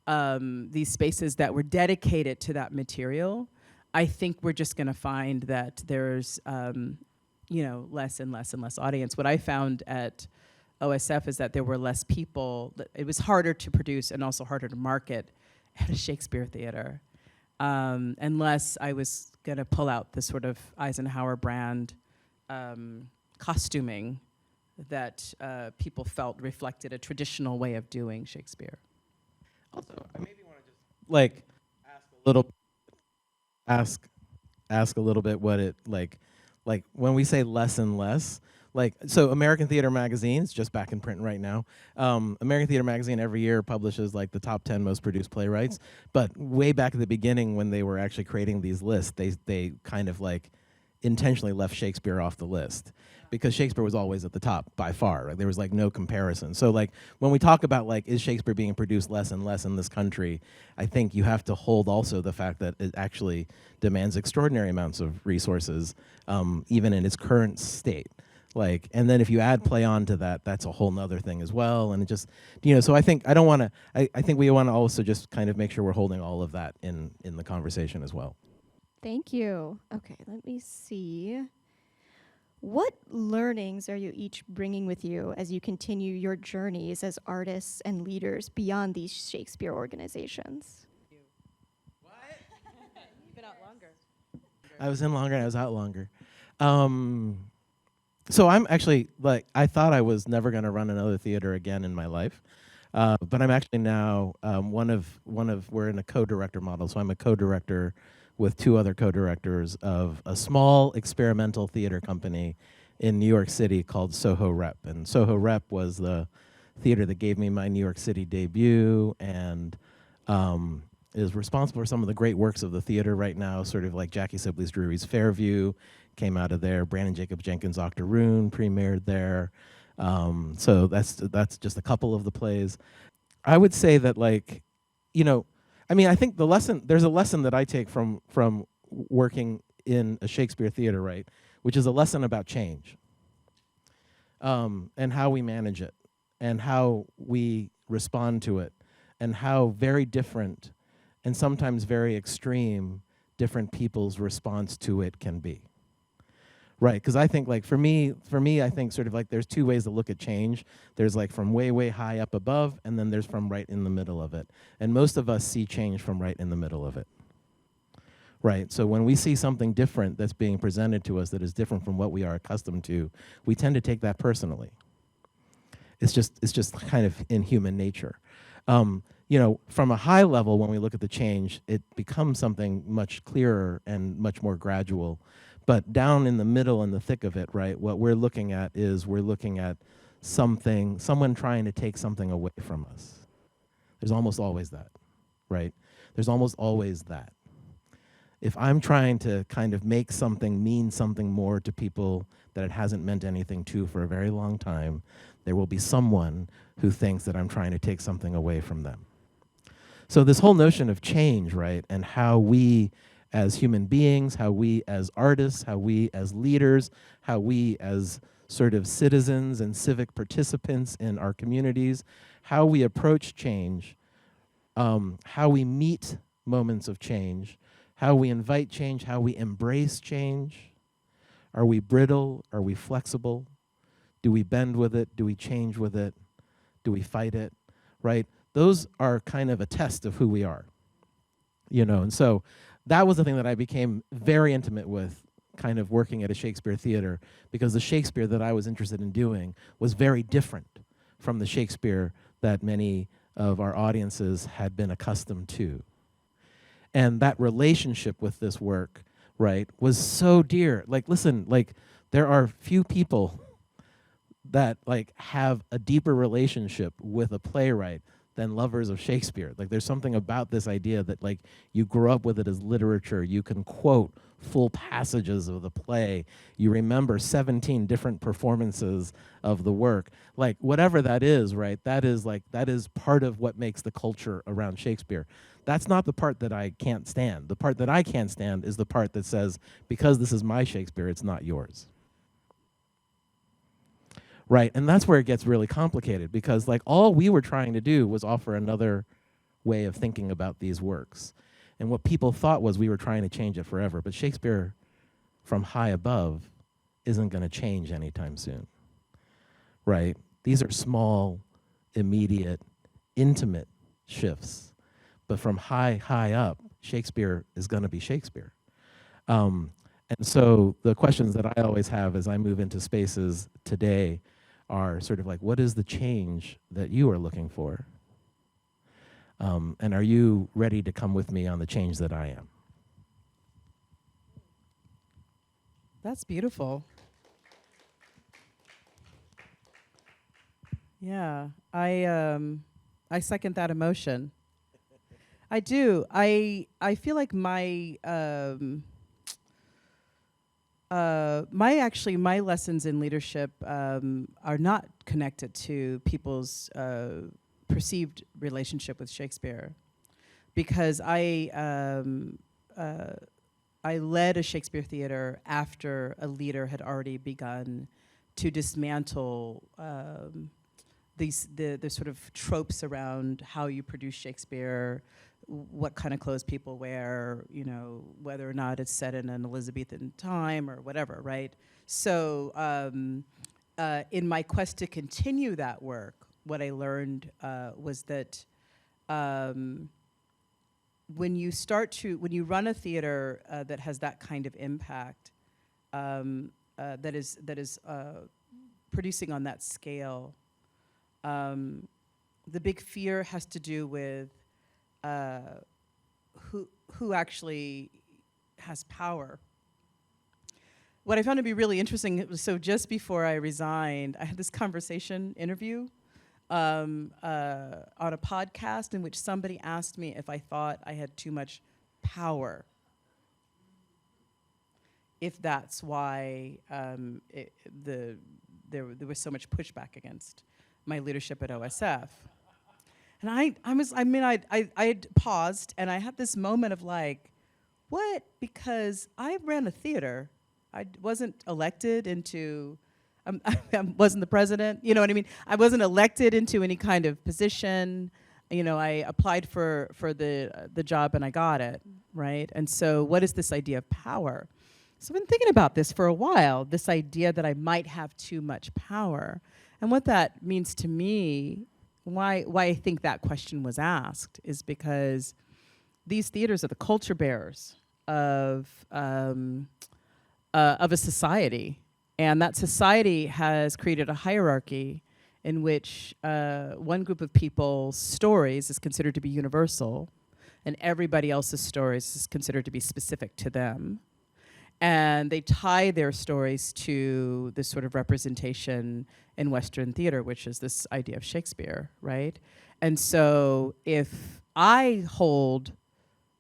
these spaces that were dedicated to that material, I think we're just going to find that there's, less and less and less audience. What I found at OSF is that there were less people. It was harder to produce and also harder to market at a Shakespeare Theater, unless I was going to pull out the sort of Eisenhower brand costuming that people felt reflected a traditional way of doing Shakespeare. Also, I maybe want to just ask a little bit what it like when we say less and less. So American Theater Magazine's just back in print right now. American Theater Magazine every year publishes the top 10 most produced playwrights. But way back at the beginning, when they were actually creating these lists, they kind of intentionally left Shakespeare off the list, because Shakespeare was always at the top by far. Right? There was no comparison. So when we talk about is Shakespeare being produced less and less in this country, I think you have to hold also the fact that it actually demands extraordinary amounts of resources, even in its current state. And then if you add play on to that, that's a whole nother thing as well. And it just, so I think I think we want to also just kind of make sure we're holding all of that in the conversation as well. Thank you. Okay, let me see. What learnings are you each bringing with you as you continue your journeys as artists and leaders beyond these Shakespeare organizations? What? You've been out longer. I was in longer and I was out longer. So I'm actually, I thought I was never going to run another theater again in my life. But I'm actually now we're in a co-director model. So I'm a co-director with 2 other co-directors of a small experimental theater company in New York City called Soho Rep. And Soho Rep was the theater that gave me my New York City debut, and is responsible for some of the great works of the theater right now, sort of like Jackie Sibley's Drury's Fairview came out of there. Brandon Jacob Jenkins' Octoroon premiered there. So that's just a couple of the plays. I would say that I think there's a lesson that I take from working in a Shakespeare theater, right, which is a lesson about change, and how we manage it, and how we respond to it, and how very different and sometimes very extreme different people's response to it can be. Right, because I think for me, I think sort of there's 2 ways to look at change. There's from way, way high up above, and then there's from right in the middle of it. And most of us see change from right in the middle of it. Right, so when we see something different that's being presented to us that is different from what we are accustomed to, we tend to take that personally. It's just kind of in human nature. From a high level, when we look at the change, it becomes something much clearer and much more gradual. But down in the middle and the thick of it, right, what we're looking at someone trying to take something away from us. There's almost always that, right? There's almost always that. If I'm trying to kind of make something mean something more to people that it hasn't meant anything to for a very long time, there will be someone who thinks that I'm trying to take something away from them. So this whole notion of change, right, and how we as human beings, how we as artists, how we as leaders, how we as sort of citizens and civic participants in our communities, how we approach change, how we meet moments of change, how we invite change, how we embrace change. Are we brittle? Are we flexible? Do we bend with it? Do we change with it? Do we fight it? Right? Those are kind of a test of who we are. You know, and so that was the thing that I became very intimate with, kind of working at a Shakespeare theater, because the Shakespeare that I was interested in doing was very different from the Shakespeare that many of our audiences had been accustomed to. And that relationship with this work, right, was so dear. Like, listen, like, there are few people that, like, have a deeper relationship with a playwright than lovers of Shakespeare. Like, there's something about this idea that, like, you grow up with it as literature. You can quote full passages of the play. You remember 17 different performances of the work. Like, whatever that is, right, that is part of what makes the culture around Shakespeare. That's not the part that I can't stand. The part that I can't stand is the part that says, because this is my Shakespeare, it's not yours. Right, and that's where it gets really complicated, because, like, all we were trying to do was offer another way of thinking about these works. And what people thought was we were trying to change it forever, but Shakespeare from high above isn't going to change anytime soon. Right? These are small, immediate, intimate shifts. But from high up, Shakespeare is going to be Shakespeare. And so the questions that I always have as I move into spaces today are sort of like, what is the change that you are looking for? And are you ready to come with me on the change that I am? That's beautiful. Yeah, I second that emotion. I do. I feel like my my lessons in leadership are not connected to people's perceived relationship with Shakespeare, because I led a Shakespeare theater after a leader had already begun to dismantle the sort of tropes around how you produce Shakespeare, what kind of clothes people wear, you know, whether or not it's set in an Elizabethan time or whatever, right? So in my quest to continue that work, what I learned was that when you run a theater that has that kind of impact, that is producing on that scale, the big fear has to do with who actually has power. What I found to be really interesting was, so just before I resigned, I had this interview on a podcast in which somebody asked me if I thought I had too much power. If that's why there was so much pushback against my leadership at OSF. And I had paused, and I had this moment of like, what? Because I ran a theater. I wasn't elected into, I wasn't the president, you know what I mean? I wasn't elected into any kind of position. You know, I applied for the job and I got it, right? And so what is this idea of power? So I've been thinking about this for a while, this idea that I might have too much power. And what that means to me, why I think that question was asked, is because these theaters are the culture bearers of a society, and that society has created a hierarchy in which one group of people's stories is considered to be universal, and everybody else's stories is considered to be specific to them. And they tie their stories to this sort of representation in Western theater, which is this idea of Shakespeare, right? And so if I hold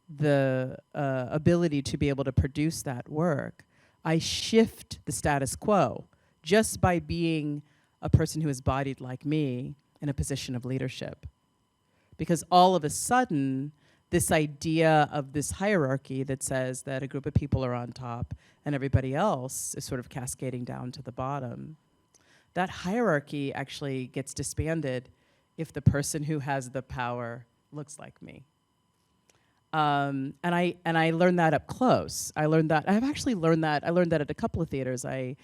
the ability to be able to produce that work, I shift the status quo just by being a person who is bodied like me in a position of leadership. because all of a sudden, this idea of this hierarchy that says that a group of people are on top and everybody else is sort of cascading down to the bottom, that hierarchy actually gets disbanded if the person who has the power looks like me. And I learned that up close. I learned that at a couple of theaters. I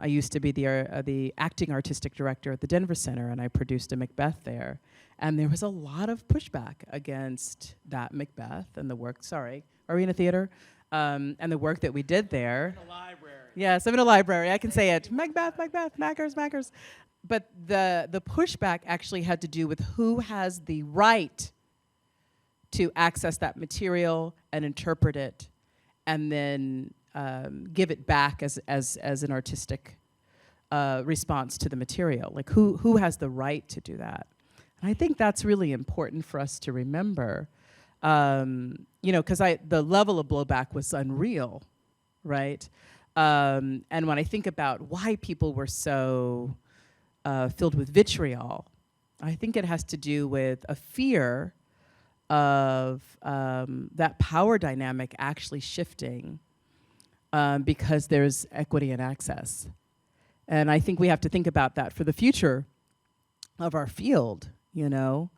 used to be the acting artistic director at the Denver Center, and I produced a Macbeth there. And there was a lot of pushback against that Macbeth and the work. Sorry, are we in a theater? And the work that we did there. In a library. Yes, I'm in a library. I can say it. Macbeth, Mackers. But the pushback actually had to do with who has the right to access that material and interpret it, and then give it back as an artistic response to the material. Like who has the right to do that? And I think that's really important for us to remember, because the level of blowback was unreal, right? And when I think about why people were so filled with vitriol, I think it has to do with a fear of that power dynamic actually shifting because there's equity and access. And I think we have to think about that for the future of our field, One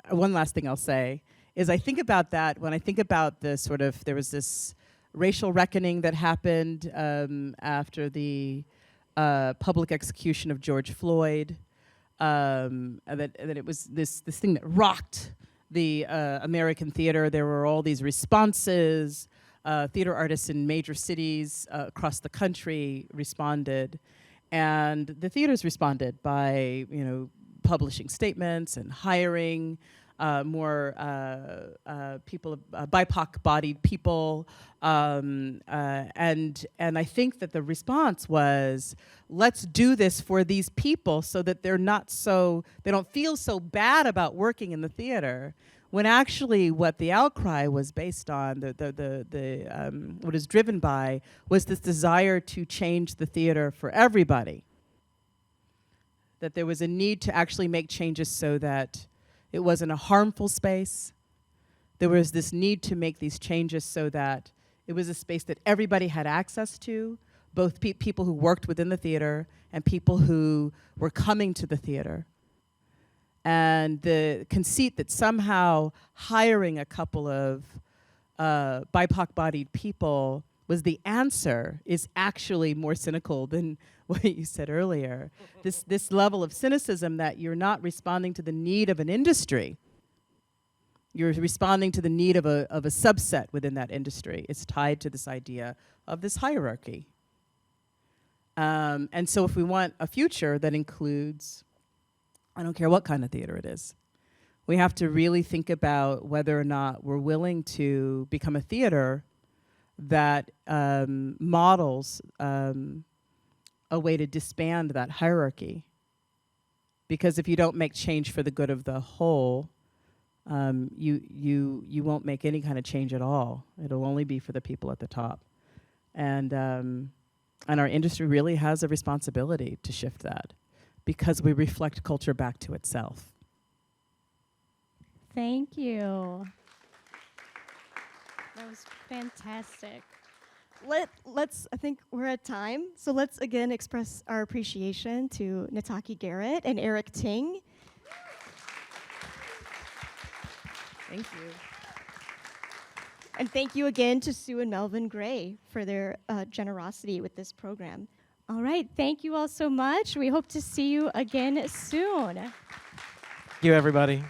last thing I'll say is I think about that when I think about the there was this racial reckoning that happened after the public execution of George Floyd, and that it was this thing that rocked the American theater. There were all these responses. Theater artists in major cities across the country responded, and the theaters responded by publishing statements and hiring more people, BIPOC-bodied people, and I think that the response was, let's do this for these people so that they don't feel so bad about working in the theater. When actually, what the outcry was based on, what is driven by, was this desire to change the theater for everybody. That there was a need to actually make changes so that it wasn't a harmful space. There was this need to make these changes so that it was a space that everybody had access to, both people who worked within the theater and people who were coming to the theater. And the conceit that somehow hiring a couple of BIPOC-bodied people was the answer is actually more cynical than what you said earlier. This level of cynicism that you're not responding to the need of an industry. You're responding to the need of a subset within that industry. It's tied to this idea of this hierarchy. And so if we want a future that includes, I don't care what kind of theater it is, we have to really think about whether or not we're willing to become a theater that models a way to disband that hierarchy. Because if you don't make change for the good of the whole, you won't make any kind of change at all. It'll only be for the people at the top. And our industry really has a responsibility to shift that, because we reflect culture back to itself. Thank you. That was fantastic. I think we're at time, so let's again express our appreciation to Nataki Garrett and Eric Ting. Thank you. And thank you again to Sue and Melvin Gray for their generosity with this program. All right, thank you all so much. We hope to see you again soon. Thank you, everybody.